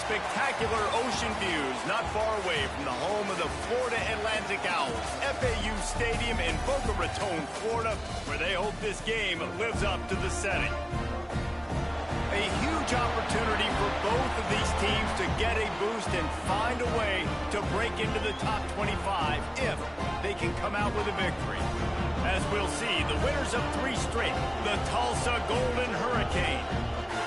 spectacular ocean views not far away from the home of the Florida Atlantic Owls, FAU Stadium in Boca Raton, Florida, where they hope this game lives up to the setting. A huge opportunity for both of these teams to get a boost and find a way to break into the top 25 if they can come out with a victory. As we'll see, the winners of 3 straight, the Tulsa Golden Hurricane,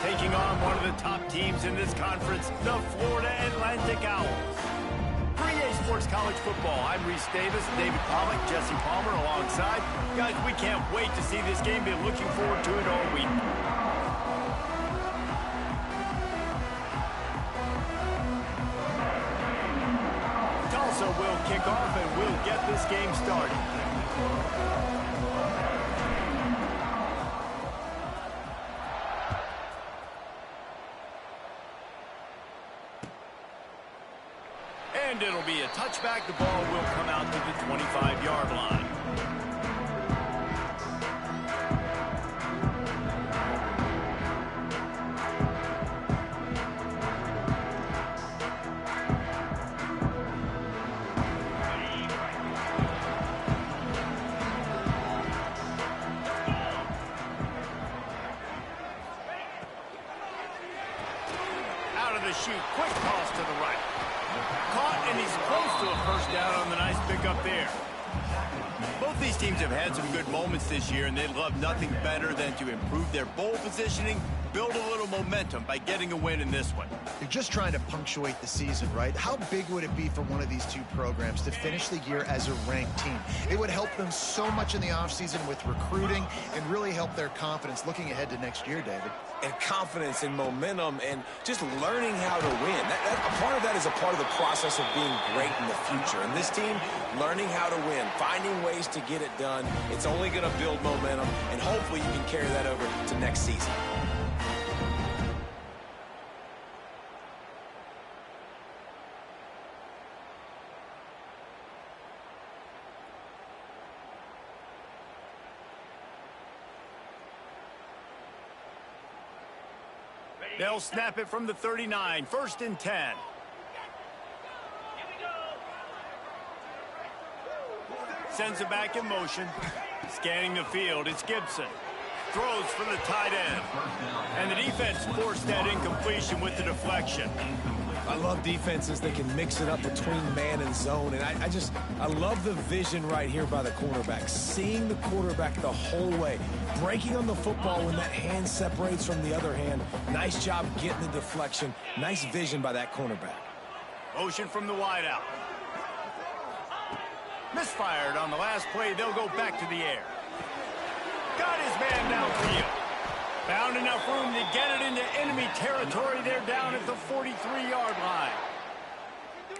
taking on one of the top teams in this conference, the Florida Atlantic Owls. BroAAC Sports College Football, I'm Reese Davis, David Pollock, Jesse Palmer alongside. Guys, we can't wait to see this game. Been looking forward to it all week. Tulsa will kick off and we'll get this game started. And it'll be a touchback. The ball will come out to the 25-yard line. Out of the chute, quick toss to the right. Caught, and he's close to a first down on the nice pickup there. Both these teams have had some good moments this year, and they'd love nothing better than to improve their bowl positioning, build a little momentum by getting a win in this one. You're just trying to punctuate the season, right? How big would it be for one of these two programs to finish the year as a ranked team? It would help them so much in the offseason with recruiting and really help their confidence looking ahead to next year, David. And confidence and momentum and just learning how to win. A part of that is a part of the process of being great in the future. And this team, learning how to win, finding ways to get it done, it's only going to build momentum, and hopefully you can carry that over to next season. They'll snap it from the 39, 1st and 10. Sends it back in motion. Scanning the field, it's Gibson. Throws for the tight end. And the defense forced that incompletion with the deflection. I love defenses that can mix it up between man and zone, and I love the vision right here by the cornerback, seeing the quarterback the whole way, breaking on the football when that hand separates from the other hand. Nice job getting the deflection. Nice vision by that cornerback. Motion from the wideout. Misfired on the last play. They'll go back to the air. Got his man downfield. Found enough room to get it into enemy territory. They're down at the 43-yard line.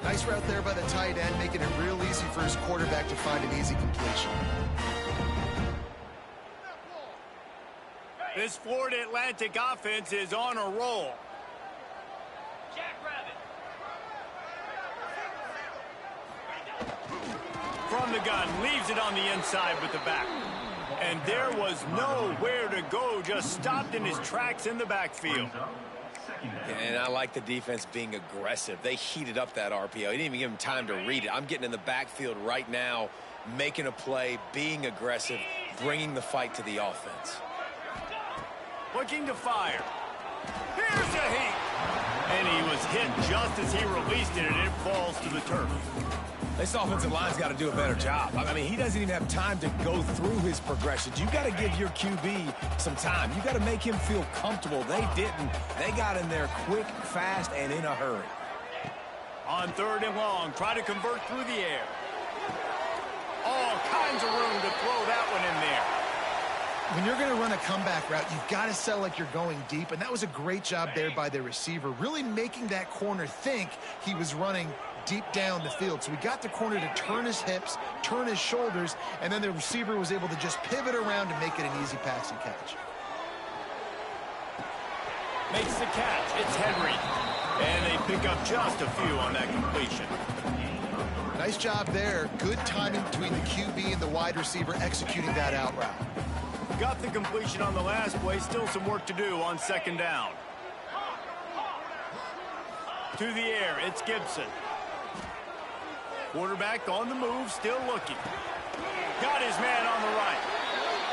Nice route there by the tight end, making it real easy for his quarterback to find an easy completion. This Florida Atlantic offense is on a roll. From the gun, leaves it on the inside with the back. And there was nowhere to go, just stopped in his tracks in the backfield. And I like the defense being aggressive. They heated up that RPO. He didn't even give him time to read it. I'm getting in the backfield right now, making a play, being aggressive, bringing the fight to the offense. Looking to fire. Here's a heat. And he was hit just as he released it, and it falls to the turf. This offensive line's got to do a better job. I mean, he doesn't even have time to go through his progressions. You got to give your QB some time. You got to make him feel comfortable. They didn't. They got in there quick, fast, and in a hurry. On 3rd and long, try to convert through the air. All kinds of room to throw that one in there. When you're going to run a comeback route, you've got to sell like you're going deep, and that was a great job there by the receiver, really making that corner think he was running deep down the field. So we got the corner to turn his hips, turn his shoulders, and then the receiver was able to just pivot around and make it an easy pass and catch. Makes the catch. It's Henry. And they pick up just a few on that completion. Nice job there. Good timing between the QB and the wide receiver executing that out route. Got the completion on the last play. Still some work to do on 2nd down. through the air. It's Gibson. Quarterback on the move, still looking. Got his man on the right.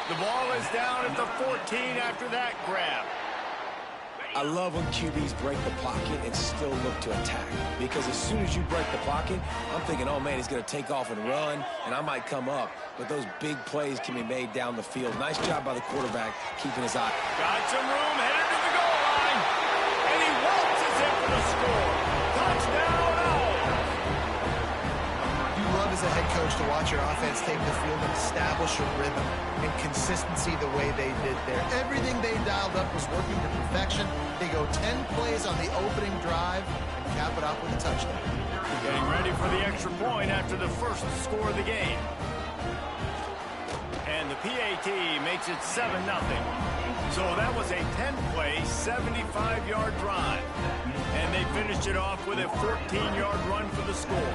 The ball is down at the 14 after that grab. I love when QBs break the pocket and still look to attack. Because as soon as you break the pocket, I'm thinking, oh, man, he's going to take off and run, and I might come up. But those big plays can be made down the field. Nice job by the quarterback keeping his eye. Got some room, headed to the goal line. And he waltzes in for the score. Touchdown, Owls. You love as a head coach to watch your offense take the field and establish a rhythm and consistency the way they did there. Everything they dialed up was working to perfection. They go 10 plays on the opening drive and cap it off with a touchdown. Getting ready for the extra point after the first score of the game. And the PAT makes it 7-0. So that was a 10-play, 75-yard drive. And they finished it off with a 14-yard run for the score.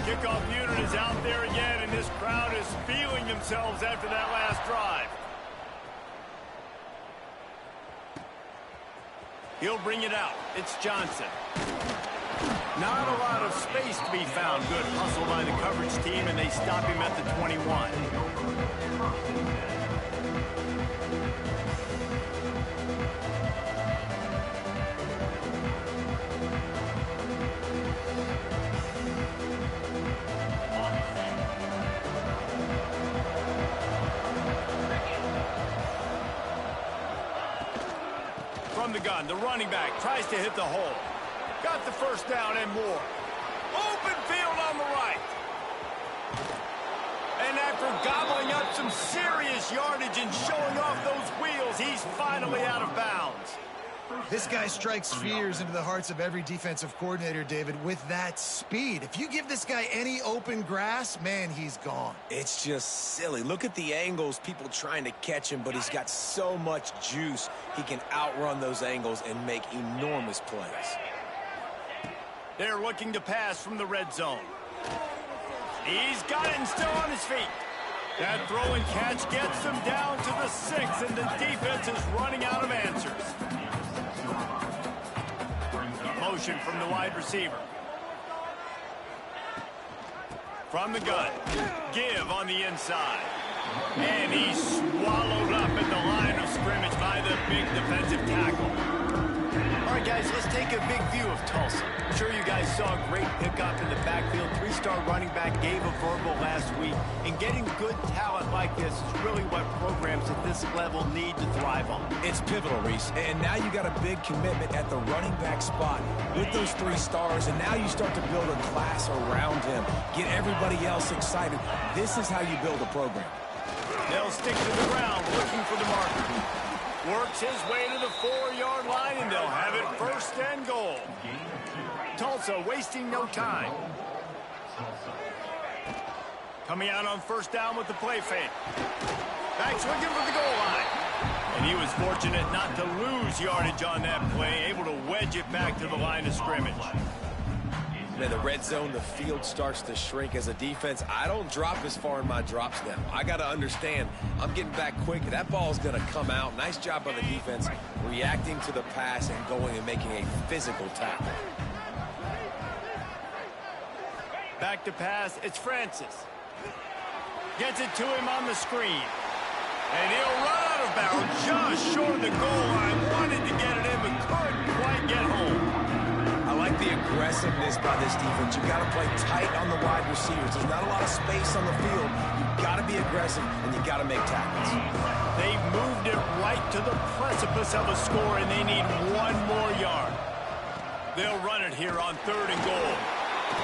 Kickoff unit is out there again, and this crowd is feeling themselves after that last drive. He'll bring it out. It's Johnson. Not a lot of space to be found. Good hustle by the coverage team, and they stop him at the 21. From the gun, the running back tries to hit the hole. Got the first down and more. Open field on the right. And after gobbling up some serious yardage and showing off those wheels, he's finally out of bounds. This guy strikes fears into the hearts of every defensive coordinator, David, with that speed. If you give this guy any open grass, man, he's gone. It's just silly. Look at the angles, people trying to catch him, but he's got so much juice. He can outrun those angles and make enormous plays. They're looking to pass from the red zone. He's got it and still on his feet. That throw and catch gets them down to the 6, and the defense is running out of answers. Motion from the wide receiver. From the gun. Give on the inside. And he's swallowed up at the line of scrimmage by the big defensive tackle. All right, guys, let's take a big view of Tulsa. I'm sure you guys saw a great pickup in the backfield. 3-star running back gave a verbal last week. And getting good talent like this is really what programs at this level need to thrive on. It's pivotal, Reese. And now you got a big commitment at the running back spot with those 3 stars. And now you start to build a class around him. Get everybody else excited. This is how you build a program. They'll stick to the ground looking for the marker. Works his way to the 4-yard line, and they'll have it 1st and goal. Tulsa wasting no time. Coming out on 1st down with the play fake. Back swinging for the goal line. And he was fortunate not to lose yardage on that play, able to wedge it back to the line of scrimmage. In the red zone, the field starts to shrink. As a defense, I don't drop as far in my drops now. I got to understand, I'm getting back quick. That ball is going to come out. Nice job by the defense reacting to the pass and going and making a physical tackle. Back to pass, it's Francis. Gets it to him on the screen. And he'll run out of bounds just short of the goal line. Wanted to get it in, but couldn't quite get home. I like the aggressiveness by this defense. You got to play tight on the wide receivers. There's not a lot of space on the field. You got to be aggressive, and you got to make tackles. They've moved it right to the precipice of a score, and they need 1 more yard. They'll run it here on 3rd and goal.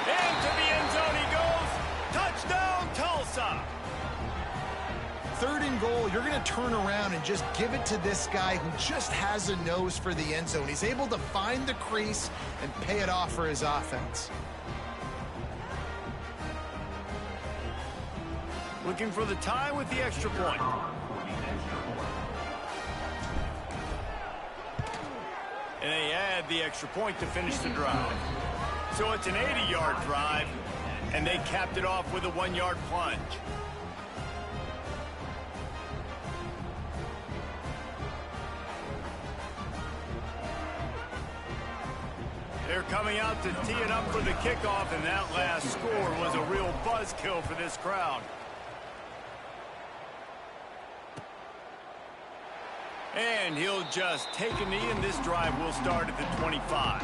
Into the end zone he goes. Touchdown, Tulsa. 3rd and goal, you're going to turn around and just give it to this guy who just has a nose for the end zone. He's able to find the crease and pay it off for his offense. Looking for the tie with the extra point. And they add the extra point to finish the drive. So it's an 80-yard drive, and they capped it off with a 1-yard plunge. They're coming out to tee it up for the kickoff, and that last score was a real buzzkill for this crowd. And he'll just take a knee, and this drive will start at the 25.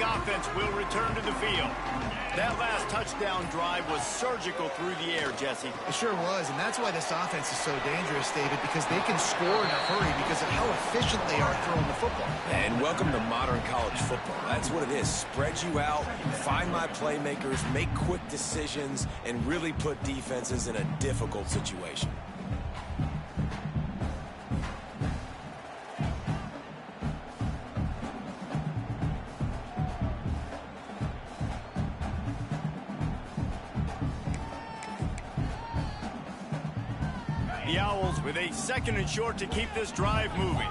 Offense will return to the field. That last touchdown drive was surgical through the air, Jesse. It sure was, and that's why this offense is so dangerous, David, because they can score in a hurry because of how efficient they are throwing the football. And welcome to modern college football. That's what it is. Spread you out, find my playmakers, make quick decisions, and really put defenses in a difficult situation. The Owls with a 2nd and short to keep this drive moving.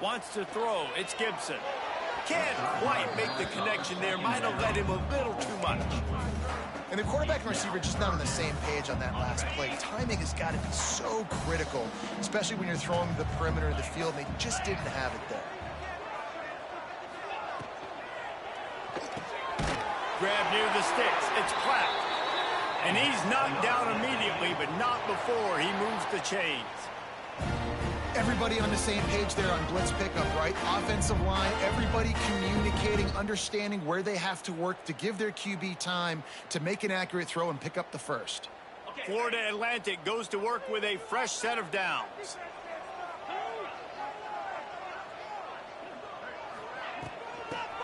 Wants to throw. It's Gibson. Can't quite make the connection there. Might have led him a little too much. And the quarterback and receiver just not on the same page on that last play. Timing has got to be so critical, especially when you're throwing the perimeter of the field. They just didn't have it there. Grab near the sticks. It's Platt. And he's knocked down immediately, but not before he moves the chains. Everybody on the same page there on blitz pickup, right? Offensive line, everybody communicating, understanding where they have to work to give their QB time to make an accurate throw and pick up the first. Florida Atlantic goes to work with a fresh set of downs.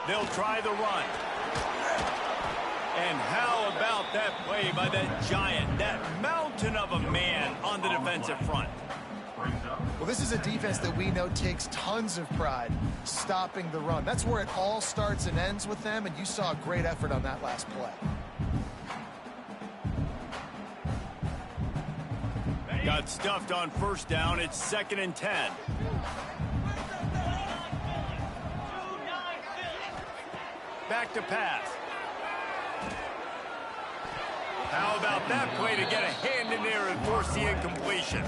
They'll try the run. And how about that play by that giant, that mountain of a man on the defensive front? Well, this is a defense that we know takes tons of pride stopping the run. That's where it all starts and ends with them, and you saw a great effort on that last play. Got stuffed on first down. It's 2nd and 10. Back to pass. How about that play to get a hand in there and force the incompletion?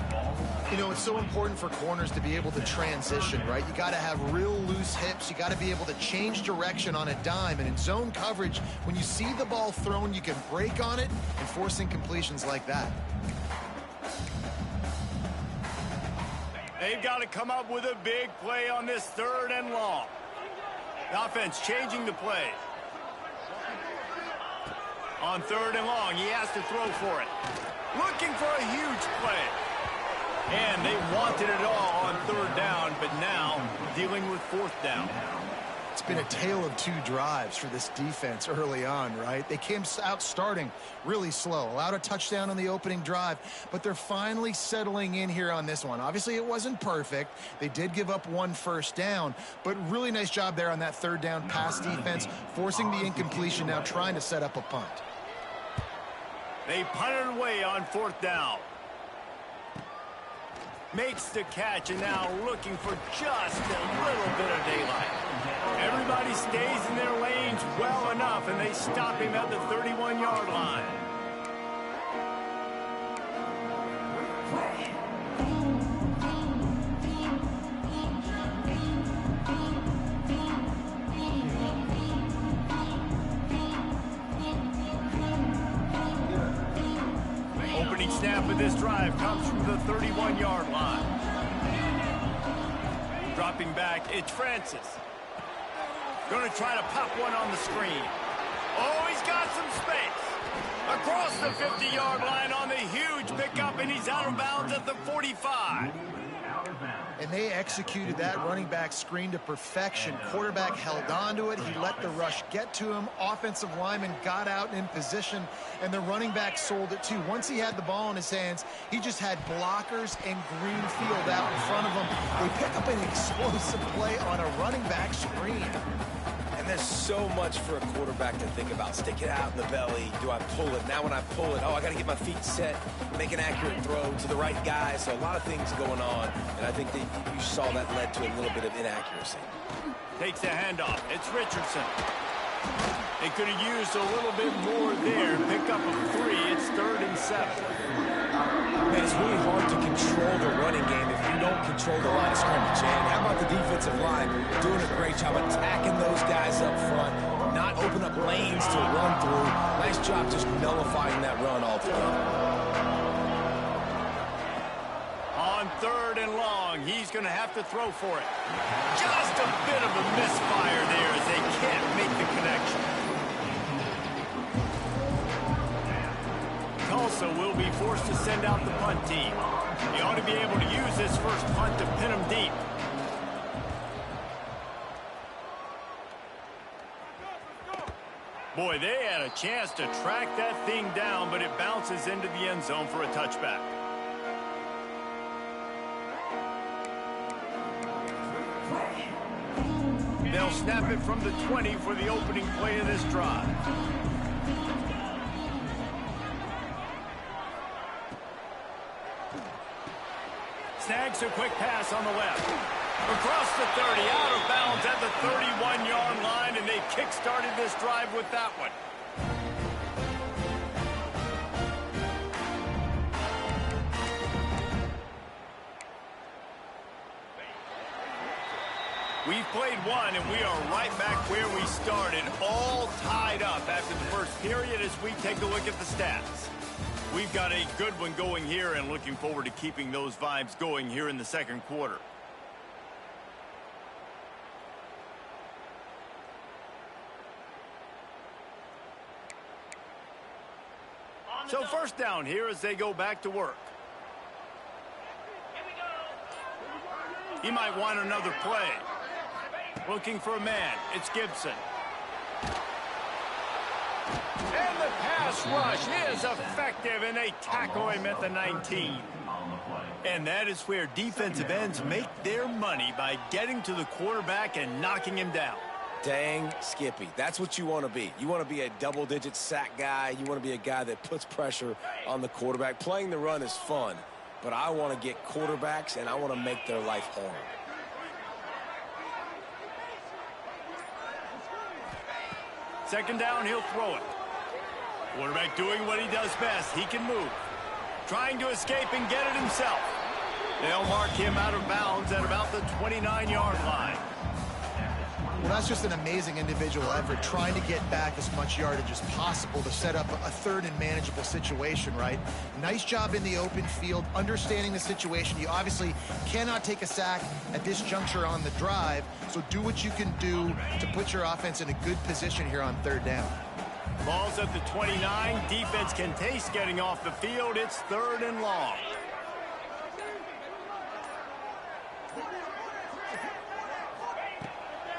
You know, it's so important for corners to be able to transition, right? You got to have real loose hips. You got to be able to change direction on a dime. And in zone coverage, when you see the ball thrown, you can break on it and force incompletions like that. They've got to come up with a big play on this 3rd and long. The offense changing the play. On 3rd and long, he has to throw for it. Looking for a huge play. And they wanted it all on 3rd down, but now dealing with 4th down. It's been a tale of 2 drives for this defense early on, right? They came out starting really slow, allowed a touchdown on the opening drive, but they're finally settling in here on this one. Obviously, it wasn't perfect. They did give up 1 first down, but really nice job there on that 3rd down pass defense, forcing the incompletion, now trying to set up a punt. They punted away on 4th down. Makes the catch, and now looking for just a little bit of daylight. Everybody stays in their lanes well enough, and they stop him at the 31-yard line. Opening snap of this drive comes from the 31-yard line. Dropping back, it's Francis. Going to try to pop one on the screen. Oh, he's got some space. Across the 50-yard line on the huge pickup, and he's out of bounds at the 45. and they executed that running back screen to perfection. Quarterback held on to it. He let the rush get to him. Offensive lineman got out in position, and the running back sold it too. Once he had the ball in his hands, he just had blockers and green field out in front of him. They pick up an explosive play on a running back screen. There's so much for a quarterback to think about. Stick it out in the belly. Do I pull it? Now when I pull it, oh, I got to get my feet set, make an accurate throw to the right guy. So a lot of things going on, and I think that you saw that led to a little bit of inaccuracy. Takes a handoff. It's Richardson. They could have used a little bit more there. Pick up a 3. It's 3rd and 7. Man, it's really hard to control the running game if you don't control the line of scrimmage. And how about the defensive line doing a great job attacking those guys up front, not open up lanes to run through. Nice job just nullifying that run altogether. On 3rd and long, he's going to have to throw for it. Just a bit of a misfire there as they can't make the connection. Tulsa will be forced to send out the punt team. He ought to be able to use this first punt to pin him deep. Boy, they had a chance to track that thing down, but it bounces into the end zone for a touchback. They'll snap it from the 20 for the opening play of this drive. Snags a quick pass on the left. Across the 30, out of bounds at the 31-yard line, and they kick-started this drive with that one. We've played one, and we are right back where we started, all tied up after the first period as we take a look at the stats. We've got a good one going here and looking forward to keeping those vibes going here in the second quarter. So first down here as they go back to work. He might want another play. Looking for a man. It's Gibson. And the pass rush is effective, and they tackle him at the 19. And that is where defensive ends make their money, by getting to the quarterback and knocking him down. Dang Skippy. That's what you want to be. You want to be a double-digit sack guy. You want to be a guy that puts pressure on the quarterback. Playing the run is fun, but I want to get quarterbacks, and I want to make their life hard. Second down, he'll throw it. Quarterback doing what he does best. He can move. Trying to escape and get it himself. They'll mark him out of bounds at about the 29-yard line. Well, that's just an amazing individual effort, trying to get back as much yardage as possible to set up a third and manageable situation, right? Nice job in the open field, understanding the situation. You obviously cannot take a sack at this juncture on the drive, so do what you can do to put your offense in a good position here on third down. Ball's at the 29. Defense can taste getting off the field. It's 3rd and long.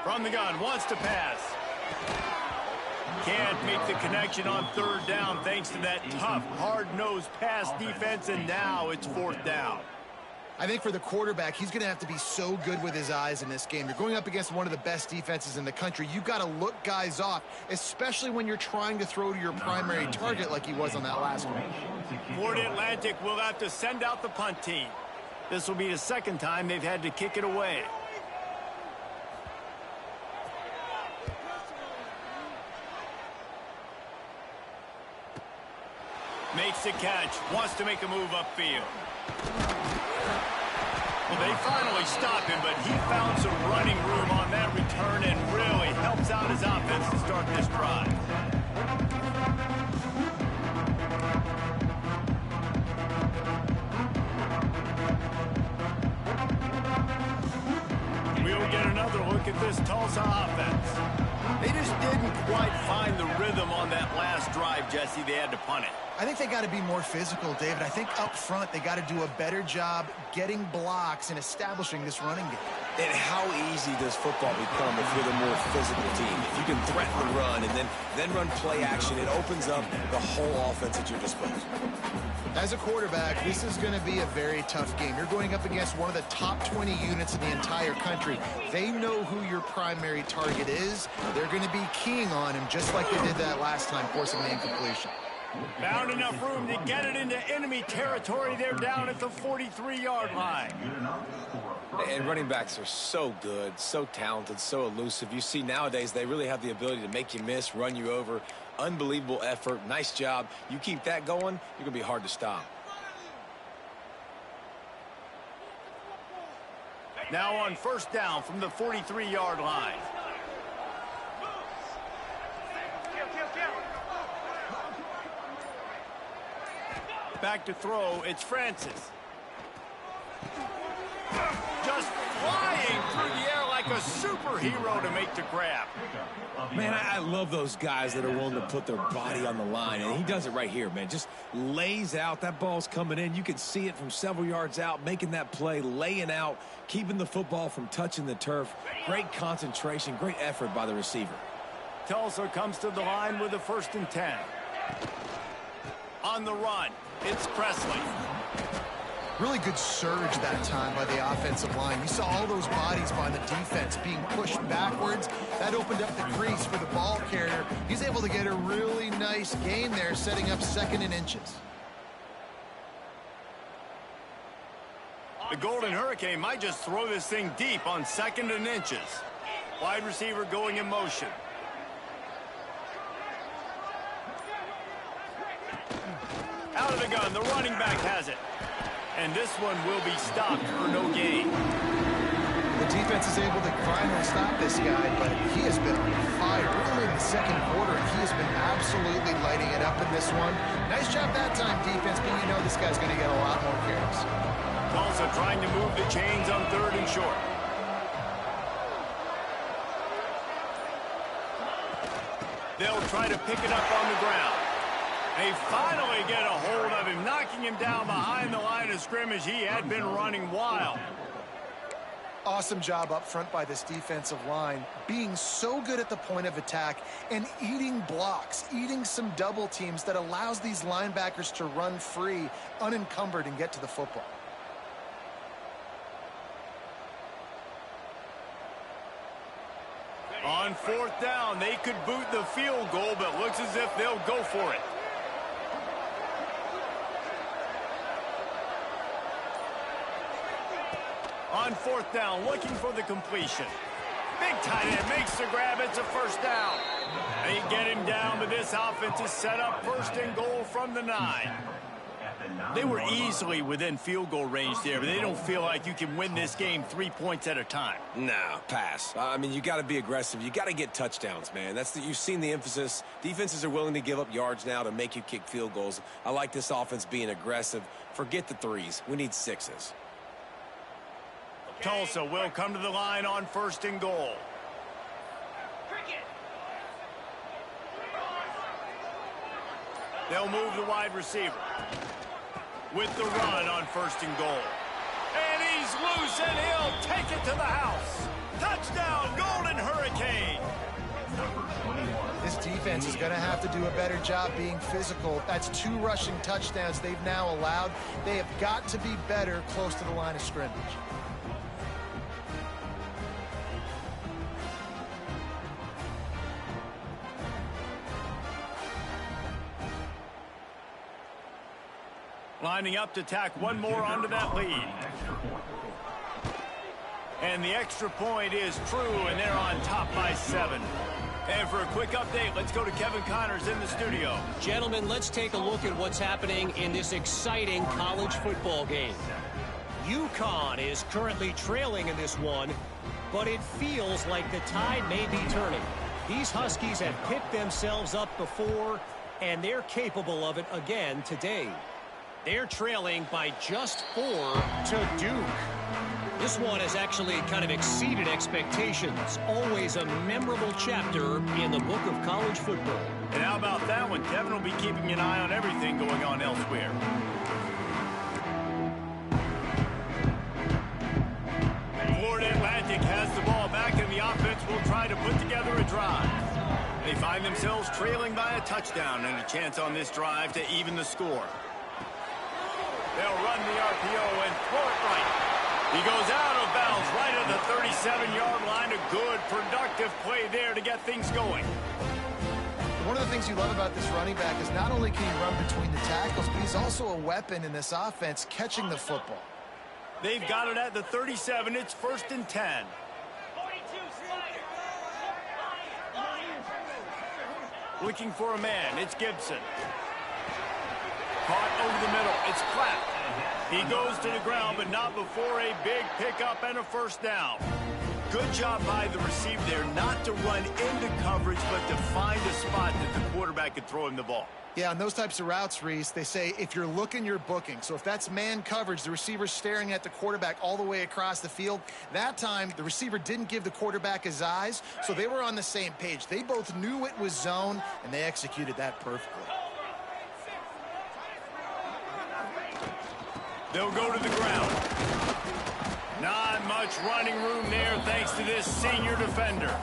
From the gun, wants to pass. Can't make the connection on 3rd down thanks to that tough, hard-nosed pass defense, and now it's 4th down. I think for the quarterback, he's going to have to be so good with his eyes in this game. You're going up against one of the best defenses in the country. You've got to look guys off, especially when you're trying to throw to your primary target like he was on that last one. Florida Atlantic will have to send out the punt team. This will be the second time they've had to kick it away. Makes the catch, wants to make a move upfield. Well, they finally stopped him, but he found some running room on that return and really helps out his offense to start this drive. We'll get another look at this Tulsa offense. They just didn't quite find the rhythm on that last drive, Jesse. They had to punt it. I think they got to be more physical, David. I think up front they got to do a better job getting blocks and establishing this running game. And how easy does football become if you're the more physical team? If you can threaten the run and then run play action, it opens up the whole offense at your disposal. As a quarterback, this is going to be a very tough game. You're going up against one of the top 20 units in the entire country. They know who your primary target is. They're going to be keying on him just like they did that last time, forcing the incompletion. Found enough room to get it into enemy territory. They're down at the 43-yard line. And running backs are so good, so talented, so elusive. You see nowadays they really have the ability to make you miss, run you over. Unbelievable effort. Nice job. You keep that going, you're going to be hard to stop. Now on first down from the 43-yard line. Back to throw, it's Francis. Just flying through the air like a superhero to make the grab. Man, I love those guys that are willing to put their body on the line, and he does it right here, man. Just lays out. That ball's coming in. You can see it from several yards out, making that play, laying out, keeping the football from touching the turf. Great concentration, great effort by the receiver. Tulsa comes to the line with a 1st and 10. On the run, it's Presley. Really good surge that time by the offensive line. You saw all those bodies by the defense being pushed backwards. That opened up the crease for the ball carrier. He's able to get a really nice gain there, setting up 2nd and inches. The Golden Hurricane might just throw this thing deep on 2nd and inches. Wide receiver going in motion. Out of the gun, the running back has it. And this one will be stopped for no gain. The defense is able to finally stop this guy, but he has been on fire early in the 2nd quarter, and he has been absolutely lighting it up in this one. Nice job that time, defense, but you know this guy's going to get a lot more carries. Tulsa trying to move the chains on 3rd and short. They'll try to pick it up on the ground. They finally get a hold of him, knocking him down behind the line of scrimmage. He had been running wild. Awesome job up front by this defensive line, being so good at the point of attack and eating blocks, eating some double teams that allows these linebackers to run free, unencumbered, and get to the football. On 4th down, they could boot the field goal, but looks as if they'll go for it. On 4th down, looking for the completion. Big tight end makes the grab. It's a 1st down. They get him down, but this offense is set up 1st and goal from the 9. They were easily within field goal range there, but they don't feel like you can win this game 3 points at a time. Nah, pass. I mean, you got to be aggressive. You got to get touchdowns, man. You've seen the emphasis. Defenses are willing to give up yards now to make you kick field goals. I like this offense being aggressive. Forget the 3s. We need 6s. Tulsa will come to the line on 1st and goal. They'll move the wide receiver with the run on 1st and goal. And he's loose, and he'll take it to the house. Touchdown, Golden Hurricane. This defense is going to have to do a better job being physical. That's 2 rushing touchdowns they've now allowed. They have got to be better close to the line of scrimmage. Lining up to tack one more onto that lead. And the extra point is true, and they're on top by 7. And for a quick update, let's go to Kevin Connors in the studio. Gentlemen, let's take a look at what's happening in this exciting college football game. UConn is currently trailing in this one, but it feels like the tide may be turning. These Huskies have picked themselves up before, and they're capable of it again today. They're trailing by just 4 to Duke. This one has actually kind of exceeded expectations. Always a memorable chapter in the book of college football. And how about that one? Devin will be keeping an eye on everything going on elsewhere. Florida Atlantic has the ball back, and the offense will try to put together a drive. They find themselves trailing by a touchdown and a chance on this drive to even the score. They'll run the RPO and throw it right. He goes out of bounds right at the 37-yard line. A good, productive play there to get things going. One of the things you love about this running back is not only can he run between the tackles, but he's also a weapon in this offense catching the football. They've got it at the 37. It's 1st and 10. Looking for a man. It's Gibson. Caught over the middle. It's Clapp. He goes to the ground, but not before a big pickup and a first down. Good job by the receiver there not to run into coverage, but to find a spot that the quarterback could throw him the ball. Yeah, on those types of routes, Reese, they say if you're looking, you're booking. So if that's man coverage, the receiver's staring at the quarterback all the way across the field. That time, the receiver didn't give the quarterback his eyes, so they were on the same page. They both knew it was zone, and they executed that perfectly. They'll go to the ground. Not much running room there thanks to this senior defender.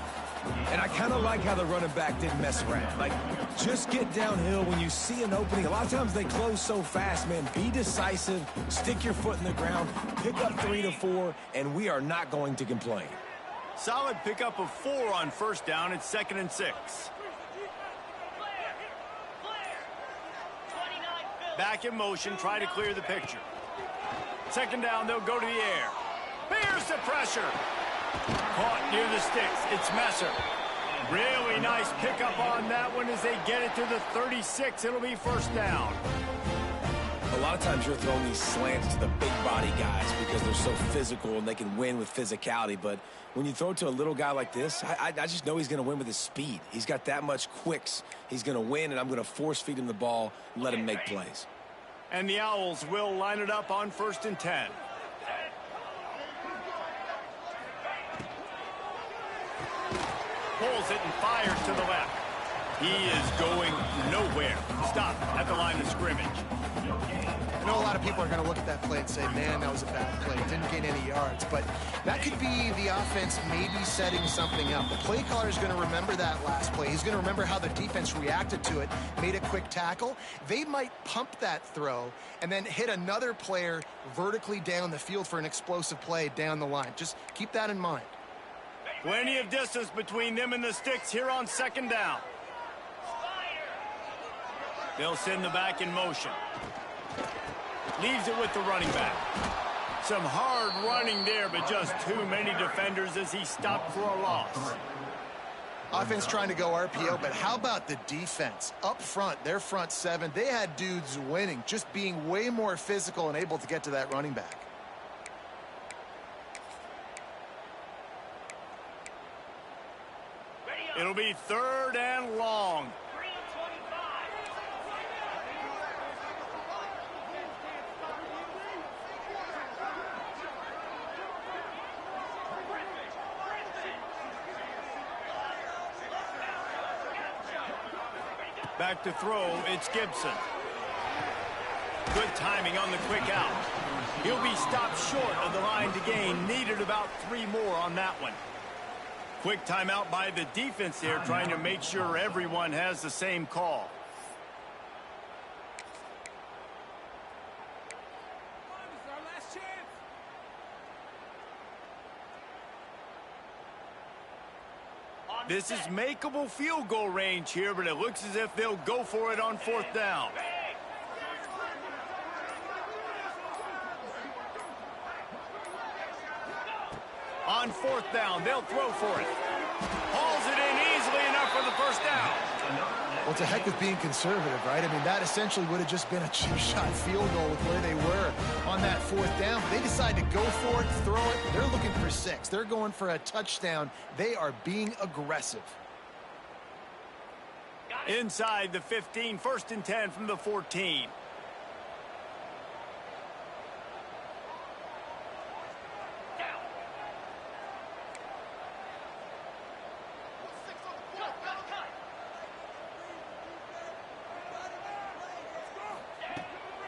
And I kind of like how the running back didn't mess around. Like, just get downhill when you see an opening. A lot of times they close so fast, man. Be decisive, stick your foot in the ground, pick up 3 to 4, and we are not going to complain. Solid pickup of 4 on first down. It's 2nd and 6. Back in motion, try to clear the picture. 2nd down, they'll go to the air. Here's the pressure. Caught near the sticks. It's Messer. Really nice pickup on that one as they get it to the 36. It'll be first down. A lot of times you're throwing these slants to the big body guys because they're so physical and they can win with physicality. But when you throw it to a little guy like this, I just know he's going to win with his speed. He's got that much quicks. He's going to win, and I'm going to force feed him the ball and let him make plays. And the Owls will line it up on 1st and 10. Pulls it and fires to the left. He is going nowhere. Stop at the line of scrimmage. I know a lot of people are going to look at that play and say, man, that was a bad play. Didn't gain any yards. But that could be the offense maybe setting something up. The play caller is going to remember that last play. He's going to remember how the defense reacted to it, made a quick tackle. They might pump that throw and then hit another player vertically down the field for an explosive play down the line. Just keep that in mind. Plenty of distance between them and the sticks here on 2nd down. They'll send the back in motion. Leaves it with the running back. Some hard running there, but just too many defenders as he stopped for a loss. Offense trying to go RPO, but how about the defense? Up front, their front 7, they had dudes winning, just being way more physical and able to get to that running back. It'll be 3rd and long. Back to throw, it's Gibson. Good timing on the quick out. He'll be stopped short of the line to gain. Needed about 3 more on that one. Quick timeout by the defense there, trying to make sure everyone has the same call. This is makeable field goal range here, but it looks as if they'll go for it on 4th down. On 4th down, they'll throw for it. Hauls it in easily enough for the first down. Well, it's a heck of being conservative, right? I mean, that essentially would have just been a cheap shot field goal with where they were on that 4th down. They decide to go for it, throw it. They're looking for 6. They're going for a touchdown. They are being aggressive. Inside the 15, 1st and 10 from the 14.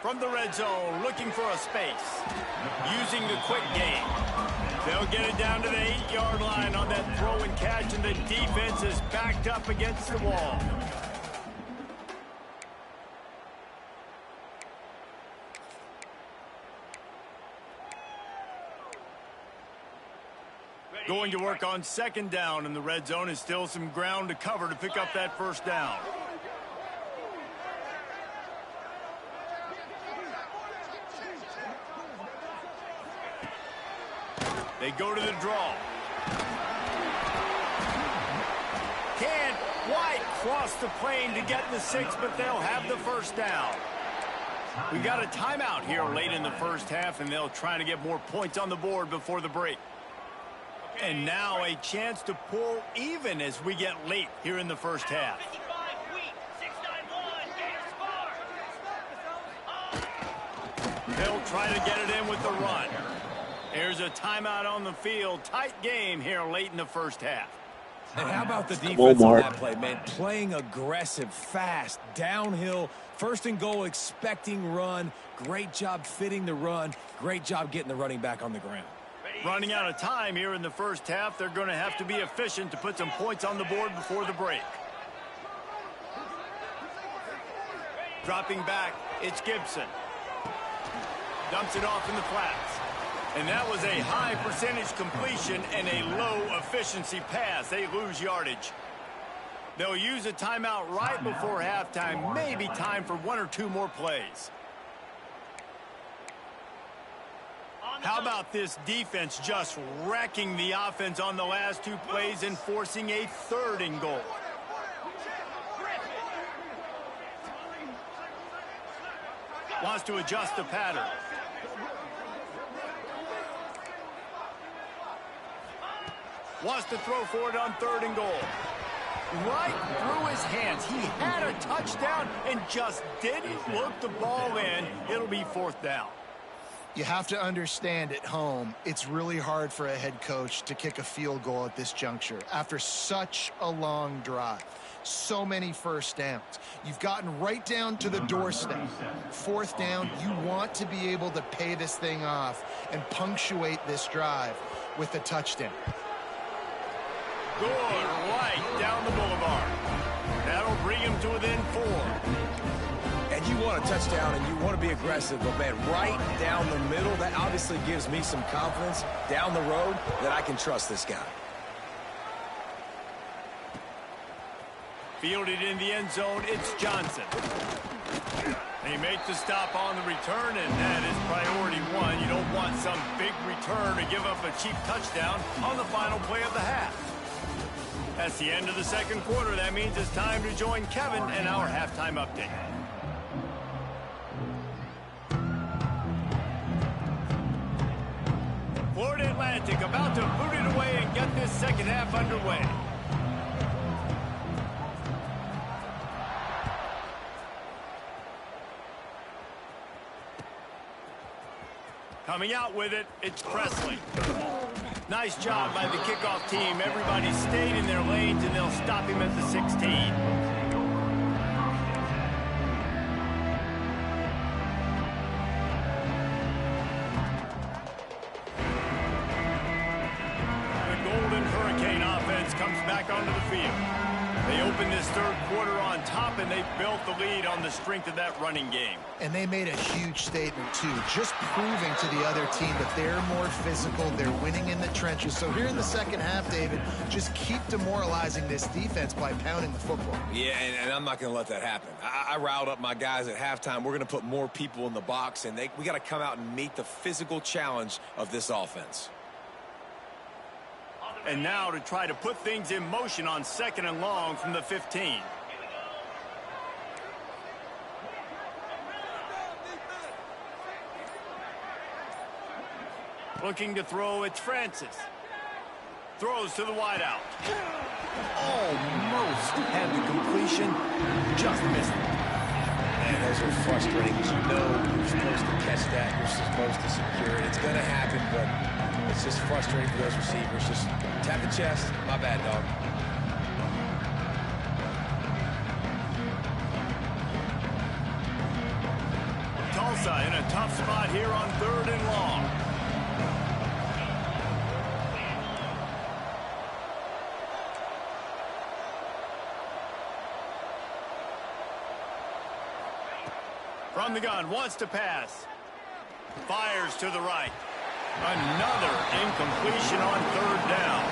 From the red zone, looking for a space. Using the quick game. They'll get it down to the 8-yard line on that throw and catch, and the defense is backed up against the wall. Going to work on second down in the red zone, and still some ground to cover to pick up that first down. They go to the draw. Can't quite cross the plane to get the 6, but they'll have the first down. We got a timeout here late in the first half, and they'll try to get more points on the board before the break. And now a chance to pull even as we get late here in the first half. They'll try to get it in with the run. There's a timeout on the field. Tight game here late in the first half. And how about the defense on that play, man? Playing aggressive, fast, downhill, first and goal, expecting run. Great job fitting the run. Great job getting the running back on the ground. Running out of time here in the first half. They're going to have to be efficient to put some points on the board before the break. Dropping back, it's Gibson. Dumps it off in the flats. And that was a high percentage completion and a low efficiency pass. They lose yardage. They'll use a timeout right before halftime. Maybe time for 1 or 2 more plays. How about this defense just wrecking the offense on the last 2 plays and forcing a 3rd and goal? Wants to adjust the pattern. Wants to throw for it on 3rd and goal. Right through his hands. He had a touchdown and just didn't look the ball in. It'll be 4th down. You have to understand at home, it's really hard for a head coach to kick a field goal at this juncture after such a long drive. So many first downs. You've gotten right down to the doorstep. 4th down, you want to be able to pay this thing off and punctuate this drive with a touchdown. Good, right down the boulevard. That'll bring him to within 4. And you want a touchdown and you want to be aggressive, but man, right down the middle, that obviously gives me some confidence down the road that I can trust this guy. Fielded in the end zone, it's Johnson. They make the stop on the return, and that is priority 1. You don't want some big return to give up a cheap touchdown on the final play of the half. That's the end of the second quarter. That means it's time to join Kevin and our halftime update. Florida Atlantic about to boot it away and get this second half underway. Coming out with it, it's Presley. Nice job by the kickoff team. Everybody stayed in their lanes, and they'll stop him at the 16. The Golden Hurricane offense comes back onto the field. They open this third quarter on top, and they built the lead on the strength of that running game. And they made a huge statement, too, just proving to the other team that they're more physical, they're winning in the trenches. So here in the second half, David, just keep demoralizing this defense by pounding the football. Yeah, and I'm not going to let that happen. I riled up my guys at halftime. We're going to put more people in the box, and we got to come out and meet the physical challenge of this offense. And now to try to put things in motion on 2nd and long from the 15. Looking to throw, it's Francis. Throws to the wideout. Almost had the completion, just missed it. Man, those are frustrating. You know you're supposed to catch that. You're supposed to secure it. It's going to happen, but it's just frustrating for those receivers. Just tap the chest. My bad, dog. Tulsa in a tough spot here on 3rd and long. From the gun, wants to pass. Fires to the right. Another incompletion on 3rd down.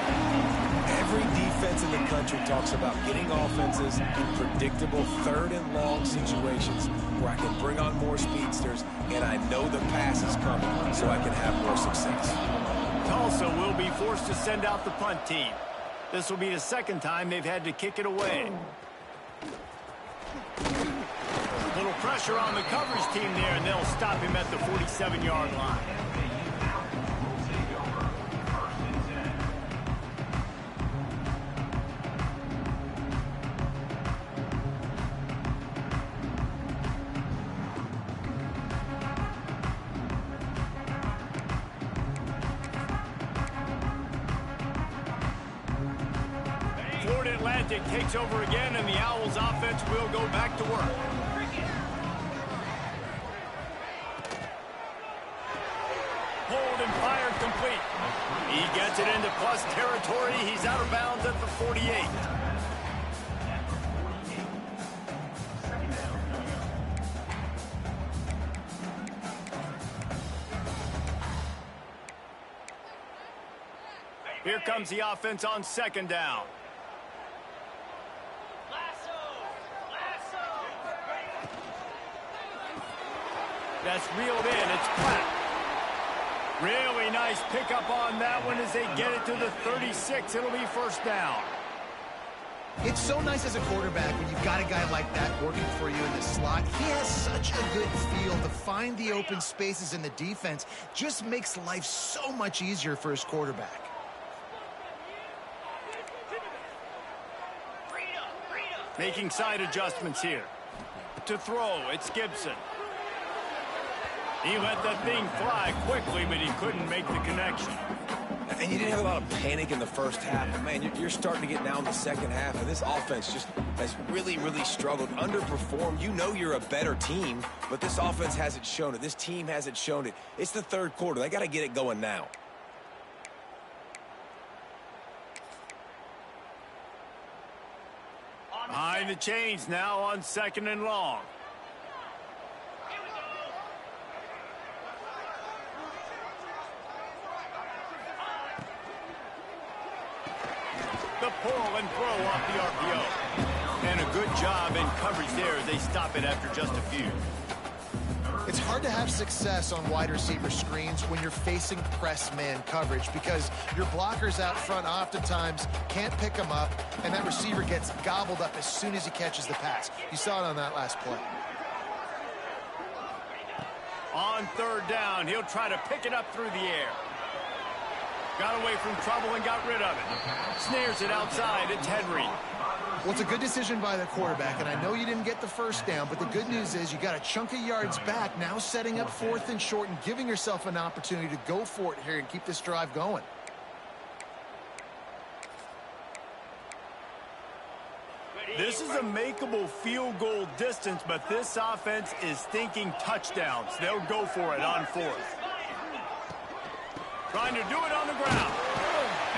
Every defense in the country talks about getting offenses in predictable 3rd and long situations where I can bring on more speedsters and I know the pass is coming so I can have more success. Tulsa will be forced to send out the punt team. This will be the 2nd time they've had to kick it away. Little pressure on the coverage team there, and they'll stop him at the 47-yard line. Atlantic takes over again, and the Owls offense will go back to work. Hold and fired complete. He gets it into plus territory. He's out of bounds at the 48. Here comes the offense on 2nd down. That's reeled in. It's flat. Really nice pickup on that one as they get it to the 36. It'll be 1st down. It's so nice as a quarterback when you've got a guy like that working for you in the slot. He has such a good feel to find the open spaces in the defense. Just makes life so much easier for his quarterback. Making side adjustments here. To throw, it's Gibson. He let that thing fly quickly, but he couldn't make the connection. And you didn't have a lot of panic in the 1st half. But, man, you're starting to get now in the 2nd half, and this offense just has really, really struggled, underperformed. You know you're a better team, but this offense hasn't shown it. This team hasn't shown it. It's the 3rd quarter. They got to get it going now. Behind the chains now on 2nd and long. The pull and throw off the RPO. And a good job in coverage there as they stop it after just a few. It's hard to have success on wide receiver screens when you're facing press man coverage because your blockers out front oftentimes can't pick them up, and that receiver gets gobbled up as soon as he catches the pass. You saw it on that last play. On 3rd down, he'll try to pick it up through the air. Got away from trouble and got rid of it. Snares it outside. It's Henry. Well, it's a good decision by the quarterback, and I know you didn't get the 1st down, but the good news is you got a chunk of yards back, now setting up 4th and short and giving yourself an opportunity to go for it here and keep this drive going. This is a makeable field goal distance, but this offense is thinking touchdowns. They'll go for it on 4th. Trying to do it on the ground.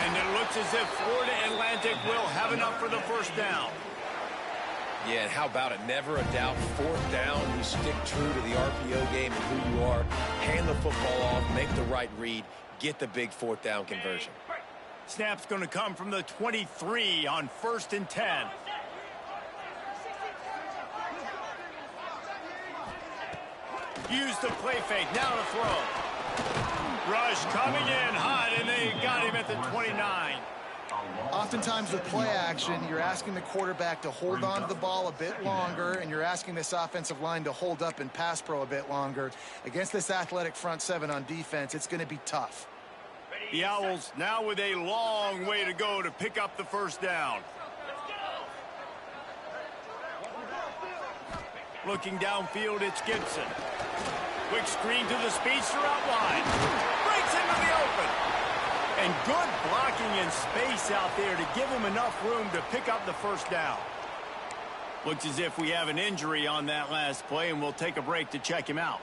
And it looks as if Florida Atlantic will have enough for the 1st down. Yeah, and how about it? Never a doubt. 4th down, you stick true to the RPO game and who you are. Hand the football off, make the right read, get the big 4th down conversion. Snap's going to come from the 23 on 1st and 10. Use the play fake. Now to throw. Rush coming in hot, and they got him at the 29. Oftentimes with play action, you're asking the quarterback to hold on to the ball a bit longer, and you're asking this offensive line to hold up in pass pro a bit longer. Against this athletic front 7 on defense, it's going to be tough. The Owls now with a long way to go to pick up the 1st down. Looking downfield, it's Gibson. Quick screen to the speedster out wide. Breaks into the open. And good blocking in space out there to give him enough room to pick up the 1st down. Looks as if we have an injury on that last play, and we'll take a break to check him out.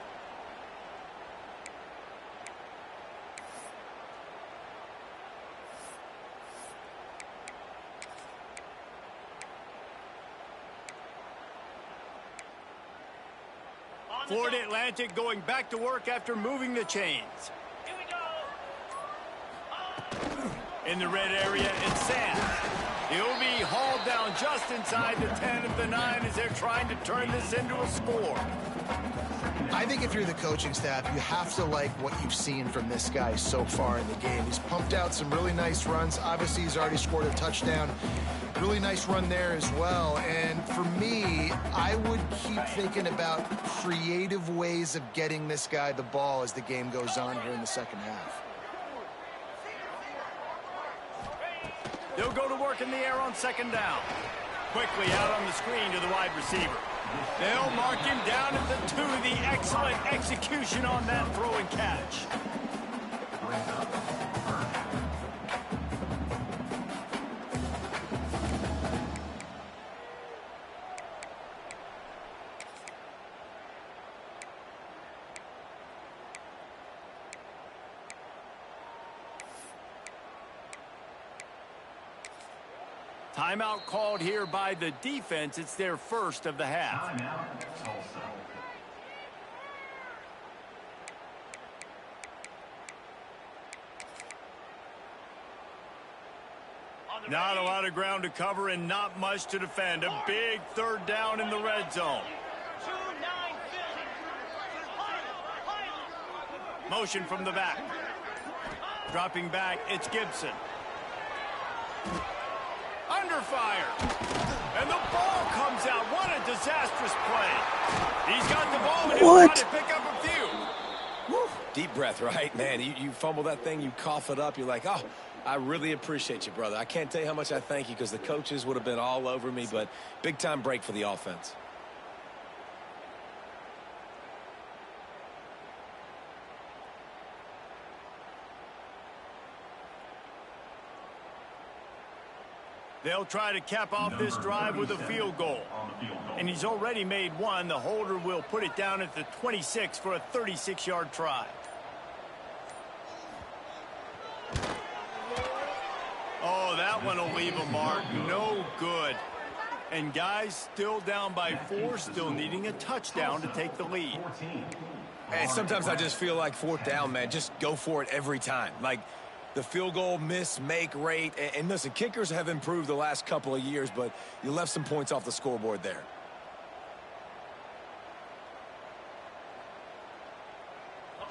Florida Atlantic going back to work after moving the chains. In the red area, it's Sam. He'll be hauled down just inside the 10 of the 9 as they're trying to turn this into a score. I think if you're the coaching staff, you have to like what you've seen from this guy so far in the game. He's pumped out some really nice runs. Obviously, he's already scored a touchdown. Really nice run there as well. And for me, I would keep thinking about creative ways of getting this guy the ball as the game goes on here in the second half. They'll go to work in the air on second down. Quickly out on the screen to the wide receiver. They'll mark him down at the 2. The excellent execution on that throw and catch. Timeout called here by the defense. It's their first of the half. Not a lot of ground to cover and not much to defend. A big third down in the red zone. Motion from the back. Dropping back, it's Gibson. Under fire. And the ball comes out. What a disastrous play. He's got the ball and he'll try to pick up a few. Woo. Deep breath, right? Man, you fumble that thing, you cough it up. You're like, oh, I really appreciate you, brother. I can't tell you how much I thank you because the coaches would have been all over me, but big-time break for the offense. They'll try to cap off this drive with a field goal. And he's already made one. The holder will put it down at the 26 for a 36-yard try. Oh, that one will leave a mark. No good. And guys still down by 4, still needing a touchdown to take the lead. And sometimes I just feel like fourth down, man. Just go for it every time. Like, the field goal miss, make rate. And listen, kickers have improved the last couple of years, but you left some points off the scoreboard there.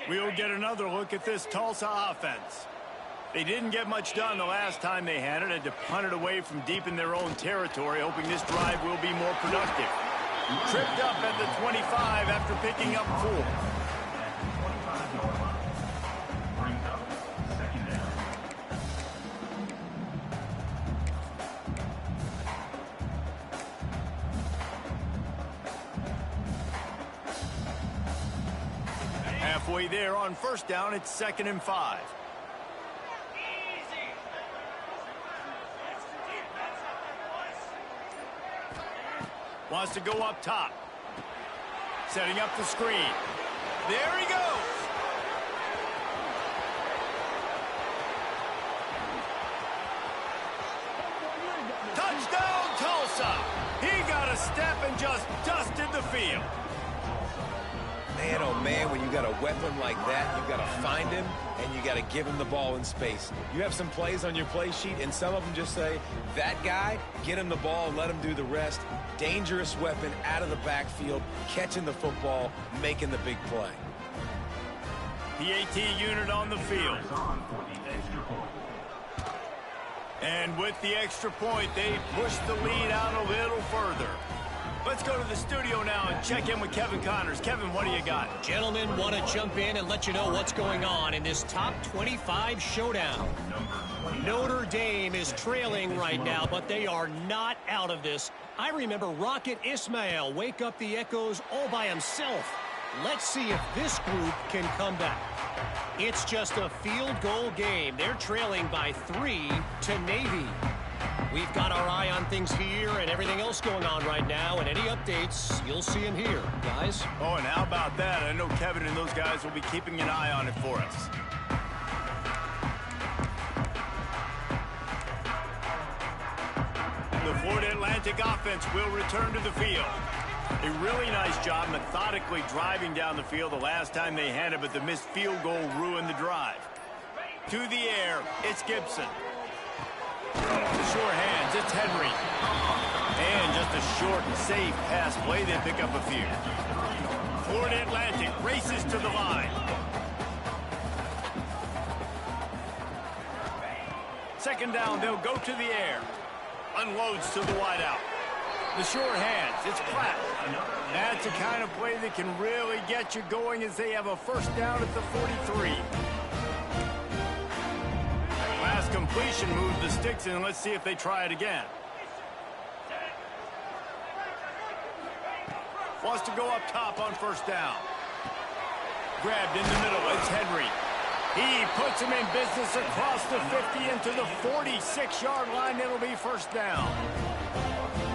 We'll get another look at this Tulsa offense. They didn't get much done the last time they had it. Had to punt it away from deep in their own territory, hoping this drive will be more productive. Tripped up at the 25 after picking up 4. Halfway there on first down, it's 2nd and 5. Wants to go up top. Setting up the screen. There he goes. Touchdown, Tulsa. He got a step and just dusted the field. Man, oh man, when you got a weapon like that, you got to find him and you got to give him the ball in space. You have some plays on your play sheet, and some of them just say, that guy, get him the ball and let him do the rest. Dangerous weapon out of the backfield, catching the football, making the big play. PAT unit on the field. And with the extra point, they push the lead out a little further. Let's go to the studio now and check in with Kevin Connors. Kevin, what do you got? Gentlemen, want to jump in and let you know what's going on in this top 25 showdown. Notre Dame is trailing right now, but they are not out of this. I remember Rocket Ismail wake up the echoes all by himself. Let's see if this group can come back. It's just a field goal game. They're trailing by 3 to Navy. We've got our eye on things here and everything else going on right now, and any updates, you'll see them here, guys. Oh, and how about that? I know Kevin and those guys will be keeping an eye on it for us. The Florida Atlantic offense will return to the field. A really nice job methodically driving down the field the last time they had it, but the missed field goal ruined the drive. To the air, it's Gibson. Sure hands, it's Henry. And just a short and safe pass play, they pick up a few. Florida Atlantic races to the line. Second down, they'll go to the air. Unloads to the wideout. The short hands, it's Platt. That's the kind of play that can really get you going as they have a first down at the 43. Last completion moved the sticks in. Let's see if they try it again. Wants to go up top on first down. Grabbed in the middle, it's Henry. He puts him in business across the 50 into the 46-yard line. It'll be first down.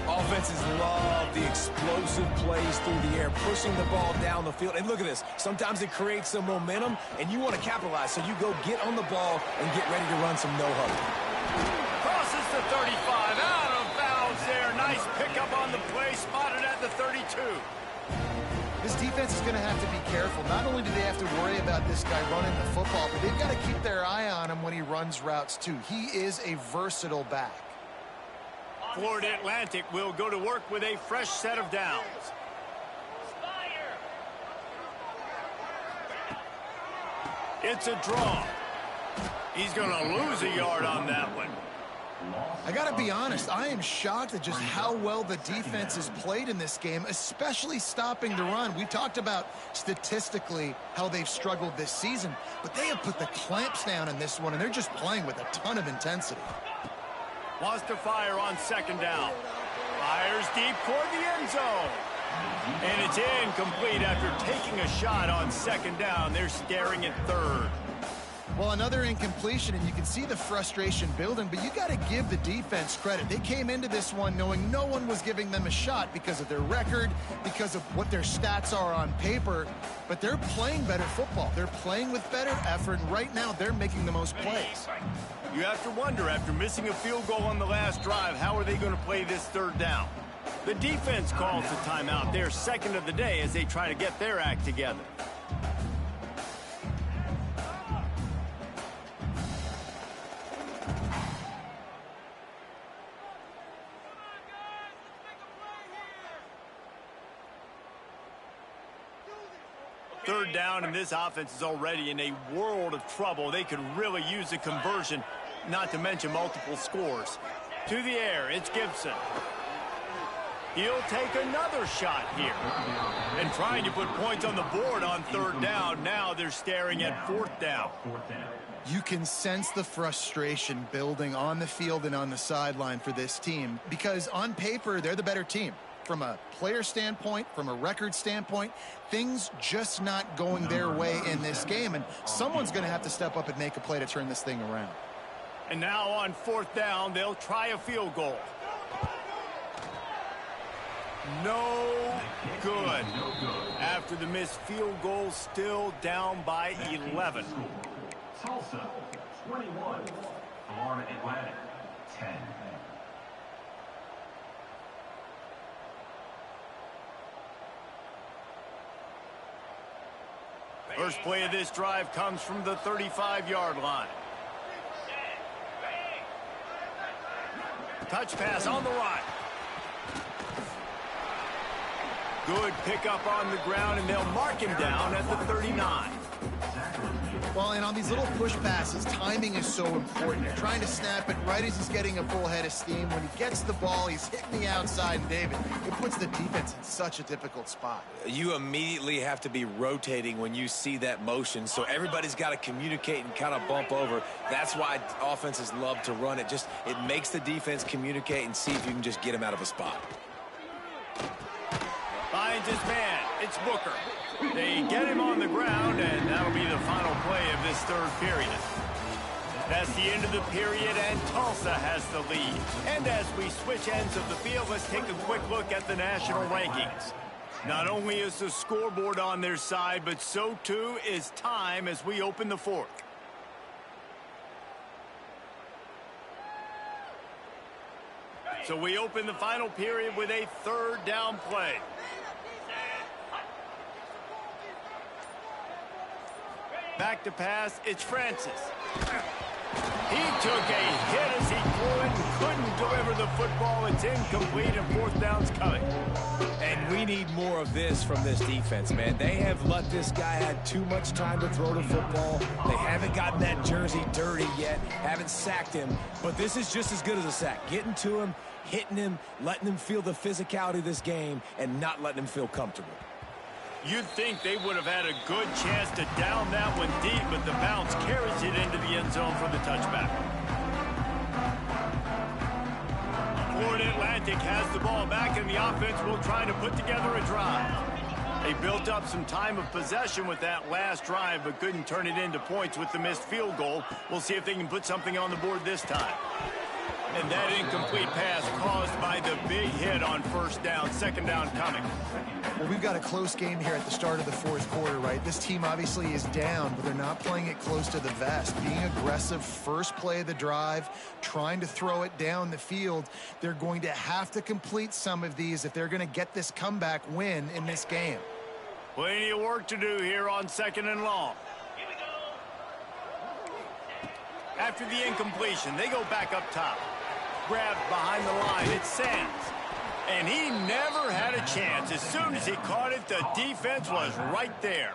Offenses love the explosive plays through the air, pushing the ball down the field. And look at this. Sometimes it creates some momentum, and you want to capitalize. So you go get on the ball and get ready to run some no-huddle. Crosses the 35. Out of bounds there. Nice pickup on the play. Spotted at the 32. This defense is going to have to be careful. Not only do they have to worry about this guy running the football, but they've got to keep their eye on him when he runs routes, too. He is a versatile back. Florida Atlantic will go to work with a fresh set of downs. It's a draw. He's going to lose a yard on that one. I got to be honest, I am shocked at just how well the defense has played in this game, especially stopping the run. We talked about statistically how they've struggled this season, but they have put the clamps down in this one, and they're just playing with a ton of intensity. Wants to fire on second down. Fires deep toward the end zone. And it's incomplete after taking a shot on second down. They're staring at third. Well, another incompletion, and you can see the frustration building, but you got to give the defense credit. They came into this one knowing no one was giving them a shot because of their record, because of what their stats are on paper, but they're playing better football. They're playing with better effort, and right now they're making the most plays. You have to wonder, after missing a field goal on the last drive, how are they going to play this third down? The defense calls the timeout. They're second of the day as they try to get their act together. Third down, and this offense is already in a world of trouble. They could really use a conversion, not to mention multiple scores. To the air, it's Gibson. He'll take another shot here. And trying to put points on the board on third down. Now they're staring at fourth down. You can sense the frustration building on the field and on the sideline for this team because on paper, they're the better team. From a player standpoint, from a record standpoint, things just not going their way in this game, and someone's going to have to step up and make a play to turn this thing around. And now on fourth down, they'll try a field goal. No good. After the missed field goal, still down by 11. Tulsa, 21. Florida Atlantic, 10. First play of this drive comes from the 35-yard line. Touch pass on the run. Good pickup on the ground, and they'll mark him down at the 39. Well, and on these little push passes, timing is so important. You're trying to snap it right as he's getting a full head of steam. When he gets the ball, he's hitting the outside, and David, it puts the defense in such a difficult spot. You immediately have to be rotating when you see that motion, so everybody's got to communicate and kind of bump over. That's why offenses love to run it. It makes the defense communicate and see if you can just get him out of a spot. Finds his man. It's Booker. They get him on the ground, and that'll be the final play of this third period. That's the end of the period, and Tulsa has the lead. And as we switch ends of the field, let's take a quick look at the national rankings. Not only is the scoreboard on their side, but so too is time as we open the fourth. So we open the final period with a third down play. Back to pass, it's Francis. He took a hit as he threw it and couldn't deliver the football. It's incomplete and fourth down's coming. And we need more of this from this defense, man. They have let this guy have too much time to throw the football. They haven't gotten that jersey dirty yet, haven't sacked him. But this is just as good as a sack. Getting to him, hitting him, letting him feel the physicality of this game, and not letting him feel comfortable. You'd think they would have had a good chance to down that one deep, but the bounce carries it into the end zone for the touchback. Florida Atlantic has the ball back, and the offense will try to put together a drive. They built up some time of possession with that last drive, but couldn't turn it into points with the missed field goal. We'll see if they can put something on the board this time. And that incomplete pass caused by the big hit on first down, second down coming. Well, we've got a close game here at the start of the fourth quarter, right? This team obviously is down, but they're not playing it close to the vest. Being aggressive, first play of the drive, trying to throw it down the field. They're going to have to complete some of these if they're going to get this comeback win in this game. Plenty of work to do here on second and long. After the incompletion, they go back up top. Grabbed behind the line, it's Sands. And he never had a chance. As soon as he caught it, the defense was right there.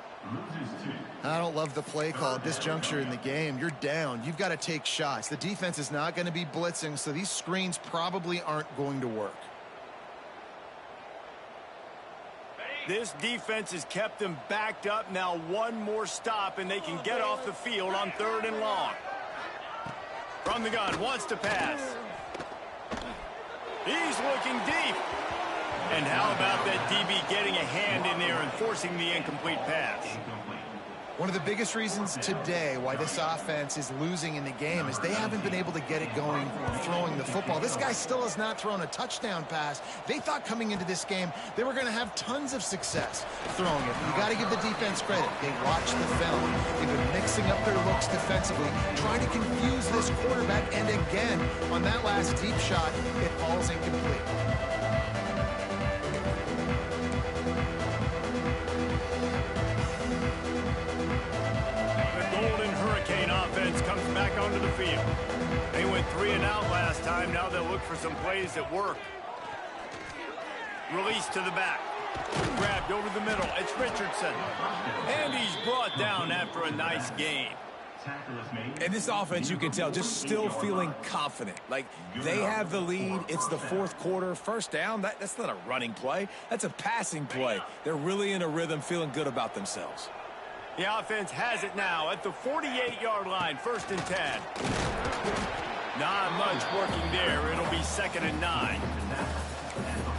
I don't love the play call at this juncture in the game. You're down. You've got to take shots. The defense is not going to be blitzing, so these screens probably aren't going to work. This defense has kept them backed up. Now one more stop, and they can get off the field on third and long. From the gun, wants to pass. He's looking deep. And how about that DB getting a hand in there and forcing the incomplete pass? One of the biggest reasons today why this offense is losing in the game is they haven't been able to get it going throwing the football. This guy still has not thrown a touchdown pass. They thought coming into this game they were going to have tons of success throwing it. You got to give the defense credit. They watched the film. They've been mixing up their looks defensively, trying to confuse this quarterback. And again, on that last deep shot, it falls incomplete. Comes back onto the field. They went 3 and out last time. Now they'll look for some plays that work. Release to the back. Grabbed over the middle. It's Richardson. And he's brought down after a nice gain. And this offense, you can tell, just still feeling confident. Like, they have the lead. It's the fourth quarter. First down, that's not a running play. That's a passing play. They're really in a rhythm, feeling good about themselves. The offense has it now at the 48-yard line, 1st and 10. Not much working there. It'll be 2nd and 9.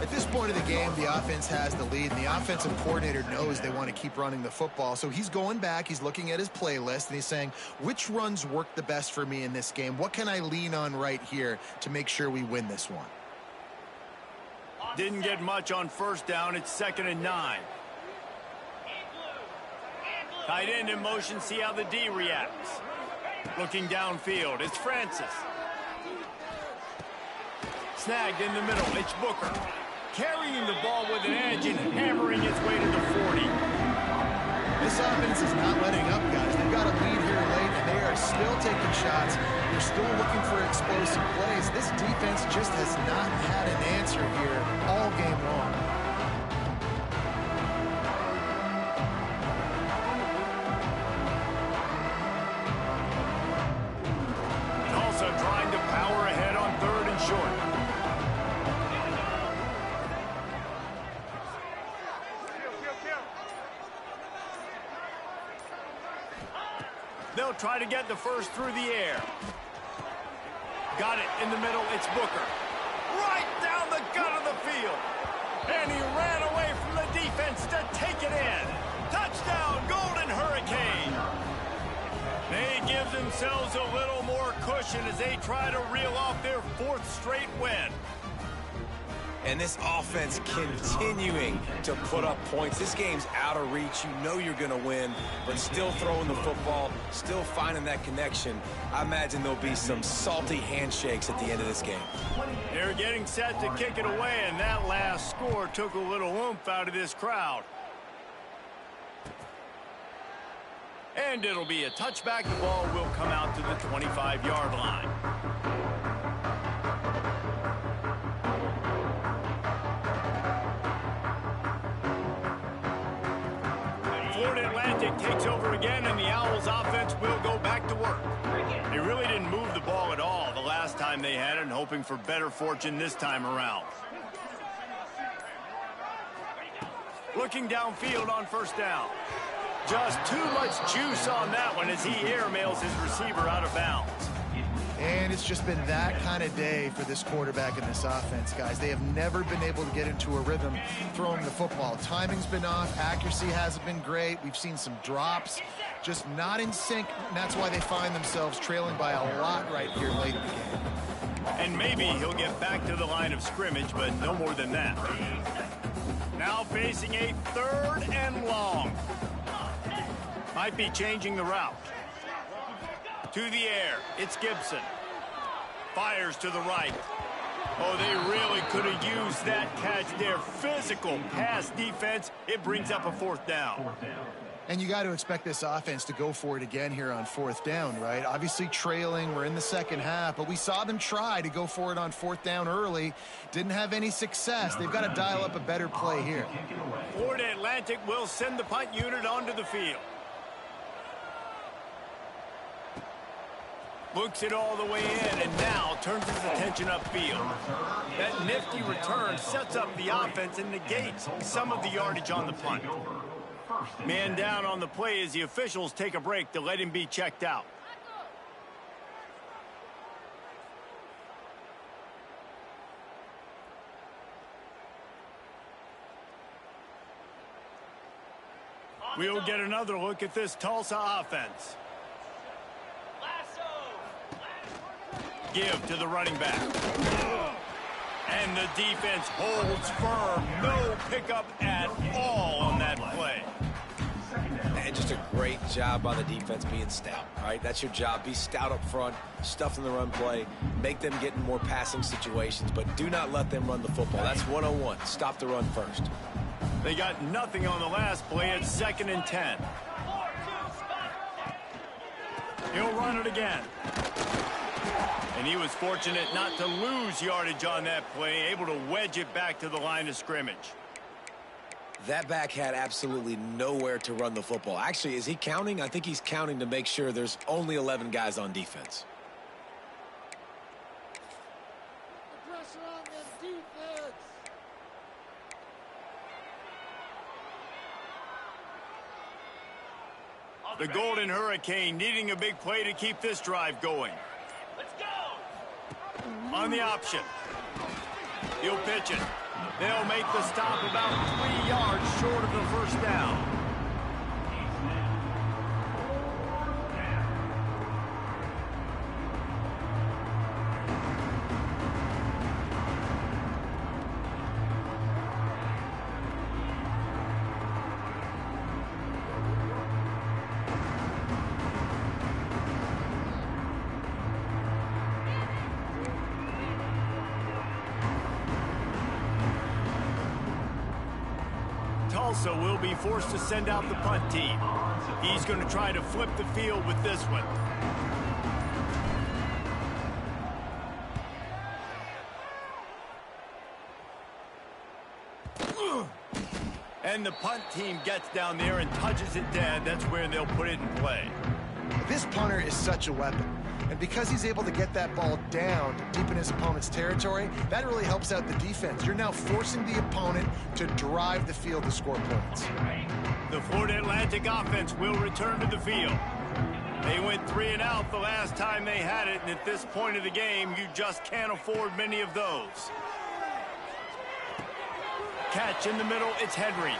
At this point of the game, the offense has the lead, and the offensive coordinator knows they want to keep running the football. So he's going back, he's looking at his playlist, and he's saying, which runs work the best for me in this game? What can I lean on right here to make sure we win this one? Didn't get much on first down. It's 2nd and 9. Tight end in motion, see how the D reacts. Looking downfield, it's Francis. Snagged in the middle, it's Booker. Carrying the ball with an edge and hammering its way to the 40. This offense is not letting up, guys. They've got a lead here late, and they are still taking shots. They're still looking for explosive plays. This defense just has not had an answer here all game long. Trying to power ahead on 3rd and short. They'll try to get the first through the air. Got it in the middle. It's Booker. Right down the gut of the field. And he ran away from the defense to take it in. Touchdown, Golden Hurricane. They give themselves a little more cushion as they try to reel off their 4th straight win. And this offense continuing to put up points. This game's out of reach. You know you're going to win, but still throwing the football, still finding that connection. I imagine there'll be some salty handshakes at the end of this game. They're getting set to kick it away, and that last score took a little oomph out of this crowd. And it'll be a touchback. The ball will come out to the 25-yard line. Florida Atlantic takes over again, and the Owls offense will go back to work. They really didn't move the ball at all the last time they had it, and hoping for better fortune this time around. Looking downfield on first down. Just too much juice on that one as he airmails his receiver out of bounds. And it's just been that kind of day for this quarterback and this offense, guys. They have never been able to get into a rhythm throwing the football. Timing's been off. Accuracy hasn't been great. We've seen some drops, just not in sync. And that's why they find themselves trailing by a lot right here late in the game. And maybe he'll get back to the line of scrimmage, but no more than that. Now facing a 3rd and long. Might be changing the route. To the air, it's Gibson. Fires to the right. Oh, they really could have used that catch there. Physical pass defense. It brings up a 4th down. And you got to expect this offense to go for it again here on 4th down, right? Obviously trailing, we're in the second half, but we saw them try to go for it on 4th down early. Didn't have any success. They've got to dial up a better play here. Florida Atlantic will send the punt unit onto the field. Looks it all the way in, and now turns his attention upfield. That nifty return sets up the offense and negates some of the yardage on the punt. Man down on the play as the officials take a break to let him be checked out. We'll get another look at this Tulsa offense. Give to the running back. And the defense holds firm. No pickup at all on that play. And just a great job by the defense being stout, right? That's your job. Be stout up front, stuff in the run play, make them get in more passing situations, but do not let them run the football. That's 101. Stop the run first. They got nothing on the last play. It's 2nd and 10. He'll run it again. And he was fortunate not to lose yardage on that play, able to wedge it back to the line of scrimmage. That back had absolutely nowhere to run the football. Actually, is he counting? I think he's counting to make sure there's only 11 guys on defense. The pressure on the defense. The Golden Hurricane needing a big play to keep this drive going. On the option. He'll pitch it. They'll make the stop about 3 yards short of the first down. Tulsa will be forced to send out the punt team. He's going to try to flip the field with this one. And the punt team gets down there and touches it dead. That's where they'll put it in play. This punter is such a weapon. And because he's able to get that ball down deep in his opponent's territory, that really helps out the defense. You're now forcing the opponent to drive the field to score points. The Florida Atlantic offense will return to the field. They went 3 and out the last time they had it, and at this point of the game, you just can't afford many of those. Catch in the middle, it's Henry.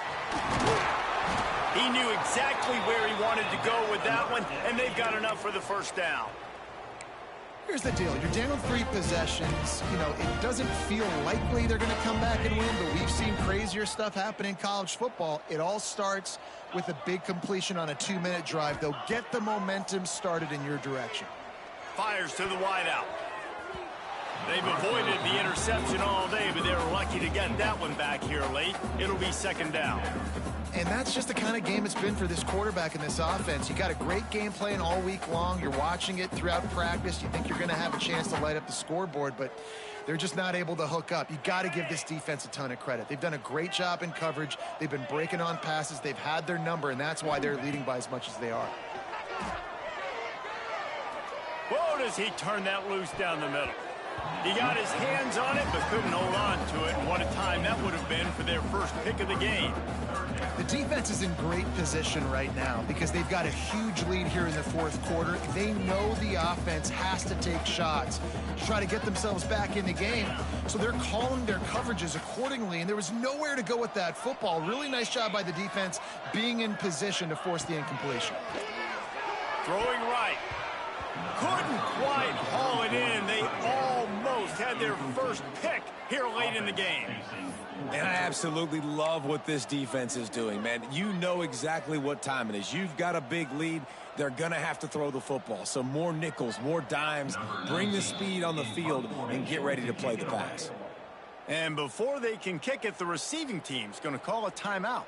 He knew exactly where he wanted to go with that one, and they've got enough for the first down. Here's the deal. You're down 3 possessions. You know, it doesn't feel likely they're going to come back and win, but we've seen crazier stuff happen in college football. It all starts with a big completion on a 2-minute drive. They'll get the momentum started in your direction. Fires to the wideout. They've avoided the interception all day, but they're lucky to get that one back here late. It'll be second down. And that's just the kind of game it's been for this quarterback in this offense. You got a great game plan all week long. You're watching it throughout practice. You think you're going to have a chance to light up the scoreboard, but they're just not able to hook up. You got to give this defense a ton of credit. They've done a great job in coverage. They've been breaking on passes. They've had their number, and that's why they're leading by as much as they are. Whoa, does he turn that loose down the middle. He got his hands on it, but couldn't hold on to it. And what a time that would have been for their first pick of the game. The defense is in great position right now because they've got a huge lead here in the fourth quarter. They know the offense has to take shots to try to get themselves back in the game. So they're calling their coverages accordingly, and there was nowhere to go with that football. Really nice job by the defense being in position to force the incompletion. Throwing right. Couldn't quite haul it in. They almost had their first pick here late in the game. And I absolutely love what this defense is doing, man. You know exactly what time it is. You've got a big lead. They're going to have to throw the football. So more nickels, more dimes, bring the speed on the field, and get ready to play the pass. And before they can kick it, the receiving team's going to call a timeout.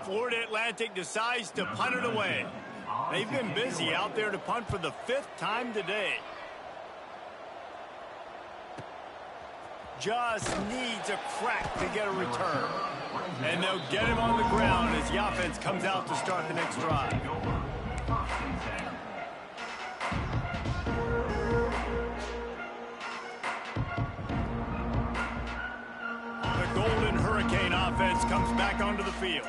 Florida Atlantic decides to punt it away. They've been busy out there to punt for the 5th time today. Just needs a crack to get a return. And they'll get him on the ground as the offense comes out to start the next drive. The Golden Hurricane offense comes back onto the field.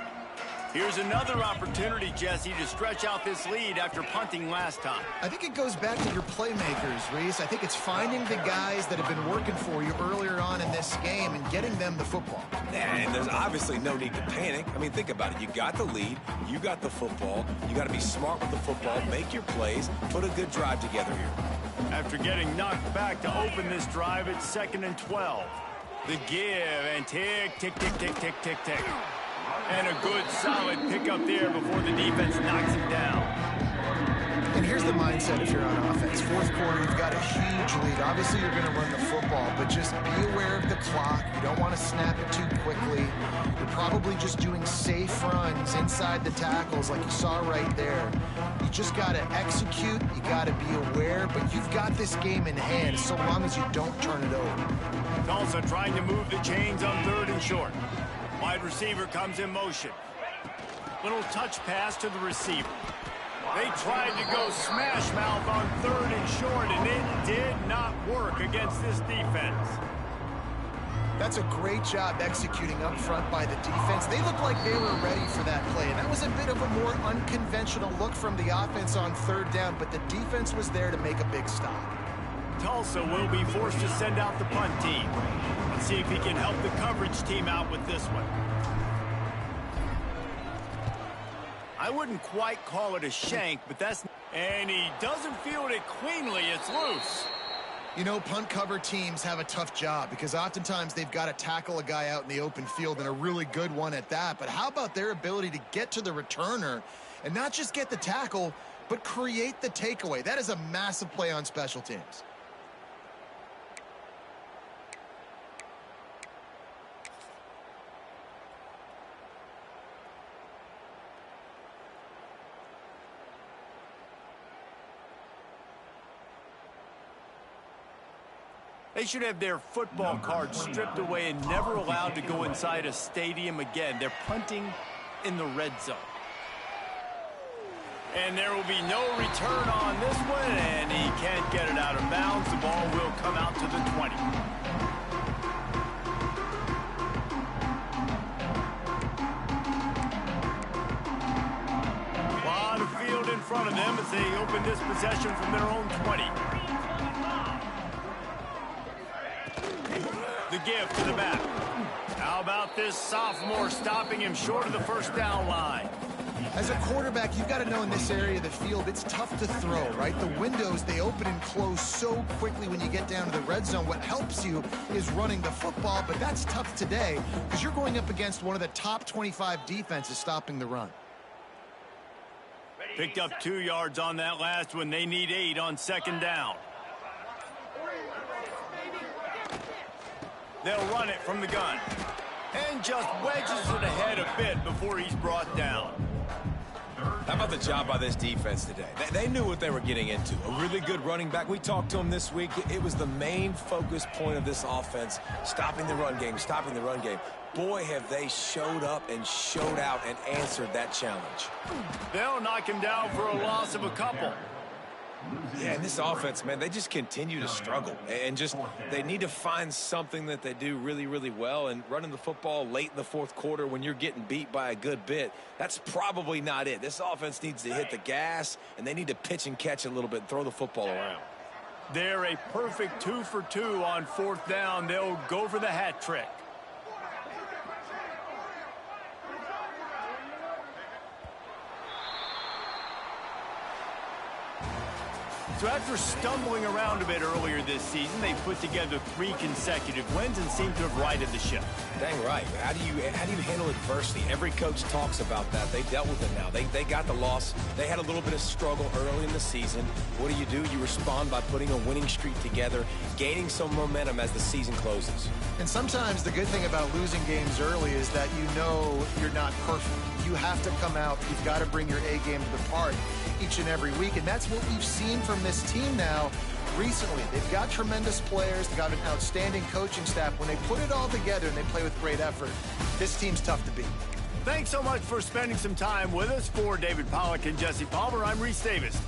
Here's another opportunity, Jesse, to stretch out this lead after punting last time. I think it goes back to your playmakers, Reese. I think it's finding the guys that have been working for you earlier on in this game and getting them the football. Yeah, and there's obviously no need to panic. I mean, think about it. You got the lead. You got the football. You got to be smart with the football, make your plays, put a good drive together here. After getting knocked back to open this drive, it's 2nd and 12. The give and tick, tick, tick, tick, tick, tick, tick. And a good, solid pickup there before the defense knocks him down. And here's the mindset if you're on offense. Fourth quarter, you've got a huge lead. Obviously, you're going to run the football, but just be aware of the clock. You don't want to snap it too quickly. You're probably just doing safe runs inside the tackles like you saw right there. You just got to execute. You got to be aware, but you've got this game in hand so long as you don't turn it over. Tulsa trying to move the chains on 3rd and short. Wide receiver comes in motion. Little touch pass to the receiver. They tried to go smash mouth on 3rd and short, and it did not work against this defense. That's a great job executing up front by the defense. They looked like they were ready for that play, and that was a bit of a more unconventional look from the offense on 3rd down, but the defense was there to make a big stop. Tulsa will be forced to send out the punt team. Let's see if he can help the coverage team out with this one. I wouldn't quite call it a shank, but that's... And he doesn't field it cleanly. It's loose. You know, punt cover teams have a tough job because oftentimes they've got to tackle a guy out in the open field, and a really good one at that. But how about their ability to get to the returner and not just get the tackle, but create the takeaway? That is a massive play on special teams. They should have their football cards stripped away and never allowed to go inside a stadium again. They're punting in the red zone. And there will be no return on this one, and he can't get it out of bounds. The ball will come out to the 20. A lot of field in front of them as they open this possession from their own 20. The give to the back. How about this sophomore stopping him short of the first down line? As a quarterback, you've got to know in this area of the field, it's tough to throw, right? The windows, they open and close so quickly when you get down to the red zone. What helps you is running the football, but that's tough today because you're going up against one of the top 25 defenses stopping the run. Picked up 2 yards on that last one. They need 8 on 2nd down. They'll run it from the gun. And just wedges it ahead a bit before he's brought down. How about the job by this defense today? They knew what they were getting into. A really good running back. We talked to him this week. It was the main focus point of this offense, stopping the run game, stopping the run game. Boy, have they showed up and showed out and answered that challenge. They'll knock him down for a loss of a couple. Yeah, and this offense, man, they just continue to struggle. And just, they need to find something that they do really, really well. And running the football late in the fourth quarter when you're getting beat by a good bit, that's probably not it. This offense needs to hit the gas, and they need to pitch and catch a little bit and throw the football around. They're a perfect 2 for 2 on 4th down. They'll go for the hat trick. So after stumbling around a bit earlier this season, they put together 3 consecutive wins and seem to have righted the ship. Dang right. How do you handle adversity? Every coach talks about that. They dealt with it now. They got the loss. They had a little bit of struggle early in the season. What do? You respond by putting a winning streak together, gaining some momentum as the season closes. And sometimes the good thing about losing games early is that you know you're not perfect. You have to come out. You've got to bring your A game to the party each and every week. And that's what we've seen from this team now recently. They've got tremendous players. They've got an outstanding coaching staff. When they put it all together and they play with great effort, this team's tough to beat. Thanks so much for spending some time with us. For David Pollack and Jesse Palmer, I'm Reese Davis.